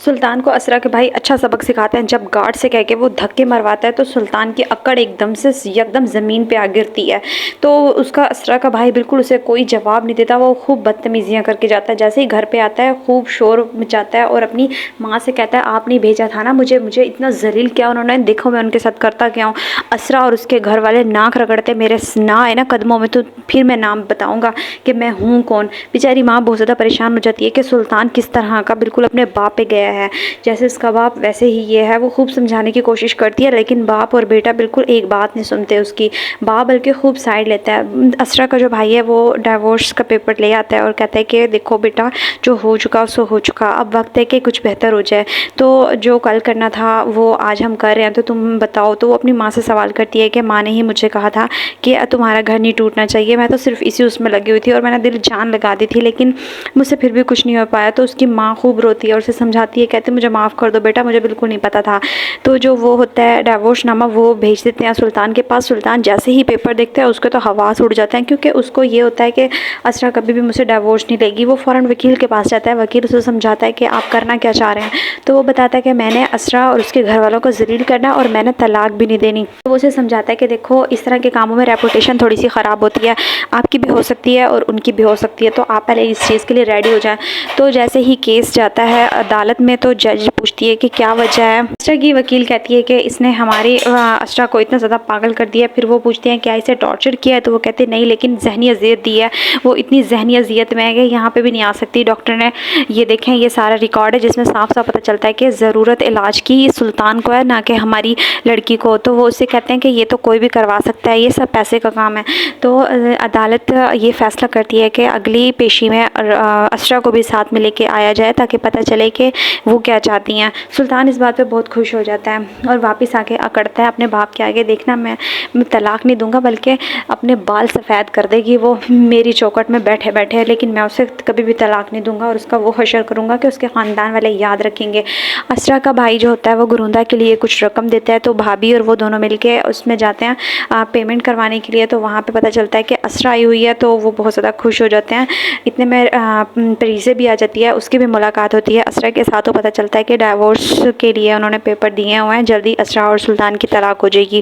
सुल्तान को असरा के भाई अच्छा सबक सिखाते हैं। जब गार्ड से कह के वो धक्के मरवाता है तो सुल्तान की अकड़ एकदम से एकदम ज़मीन पे आ गिरती है। तो उसका असरा का भाई बिल्कुल उसे कोई जवाब नहीं देता, वो खूब बदतमीज़ियाँ करके जाता है। जैसे ही घर पे आता है खूब शोर मचाता है और अपनी माँ से कहता है आपने भेजा था ना मुझे मुझे इतना ज़लील किया उन्होंने, देखो मैं उनके साथ करता क्या हूँ। असरा और उसके घर वाले नाक रगड़ते मेरे ना है ना कदमों में, तो फिर मैं नाम बताऊँगा कि मैं हूँ कौन। बेचारी माँ बहुत ज़्यादा परेशान हो जाती है कि सुल्तान किस तरह का बिल्कुल अपने बाप पे गया है, जैसे उसका बाप वैसे ही ये है। वो खूब समझाने की कोशिश करती है लेकिन बाप और बेटा बिल्कुल एक बात नहीं सुनते उसकी। बाप बल्कि खूब साइड लेता है। असरा का जो भाई है वो डिवोर्स का पेपर ले आता है और कहता है कि देखो बेटा जो हो चुका सो हो चुका, अब वक्त है कि कुछ बेहतर हो जाए। तो जो कल करना था वो आज हम कर रहे हैं, तो तुम बताओ। तो वो अपनी माँ से सवाल करती है कि माँ ने ही मुझे कहा था कि तुम्हारा घर नहीं टूटना चाहिए, मैं तो सिर्फ इसी उसमें लगी हुई थी और मैंने दिल जान लगा दी थी लेकिन मुझसे फिर भी कुछ नहीं हो पाया। तो उसकी माँ खूब रोती है और उसे समझाती है, कहते मुझे माफ़ कर दो बेटा, मुझे बिल्कुल नहीं पता था। तो जो वो होता है डिवोर्स नामा वो भेज देते हैं सुल्तान के पास। सुल्तान जैसे ही पेपर देखता है उसके तो हवास उड़ जाते हैं, क्योंकि उसको ये होता है कि असरा कभी भी मुझसे डिवोर्स नहीं लेगी। वो फ़ौरन वकील के पास जाता है, वकील उसे समझाता है कि आप करना क्या चाह रहे हैं। तो वो बताता है कि मैंने असरा और उसके घर वालों को ज़लील करना और मैंने तलाक भी नहीं देनी। तो वो उसे समझाता है कि देखो इस तरह के कामों में रेपुटेशन थोड़ी सी ख़राब होती है, आपकी भी हो सकती है और उनकी भी हो सकती है, तो आप पहले इस चीज़ के लिए रेडी हो जाएं। तो जैसे ही केस जाता है अदालत में तो जज पूछती है कि क्या वजह है। असरा की वकील कहती है कि इसने हमारी असरा को इतना ज़्यादा पागल कर दिया। फिर वो पूछते हैं क्या इसे टॉर्चर किया है, तो वो कहते नहीं लेकिन जहनी अजियत दी है, वो इतनी जहनी अजियत में है कि यहाँ पे भी नहीं आ सकती। डॉक्टर ने ये देखें ये सारा रिकॉर्ड है जिसमें साफ साफ पता चलता है कि ज़रूरत इलाज की सुल्तान को है ना कि हमारी लड़की को। तो वो उससे कहते हैं कि ये तो कोई भी करवा सकता है, ये सब पैसे का काम है। तो अदालत ये फैसला करती है कि अगली पेशी में असरा को भी साथ में लेके आया जाए ताकि पता चले कि वो क्या चाहती हैं। सुल्तान इस बात पे बहुत खुश हो जाता है और वापस आके अकड़ता है अपने बाप के आगे, देखना मैं तलाक नहीं दूंगा बल्कि अपने बाल सफ़ेद कर देगी वो मेरी चौखट में बैठे बैठे, लेकिन मैं उसे कभी भी तलाक नहीं दूंगा और उसका वो हशर करूँगा कि उसके ख़ानदान वाले याद रखेंगे। असरा का भाई जो होता है वो गुरुंदा के लिए कुछ रकम देता है, तो भाभी और वो दोनों मिलके उसमें जाते हैं पेमेंट करवाने के लिए। तो वहाँ पे पता चलता है कि असरा आई हुई है, तो वो बहुत ज़्यादा खुश हो जाते हैं। इतने में परीज़े भी आ जाती है, उसकी भी मुलाकात होती है असरा के साथ। तो पता चलता है कि डिवोर्स के लिए उन्होंने पेपर दिए हुए हैं, जल्दी असरा और सुल्तान की तलाक हो जाएगी।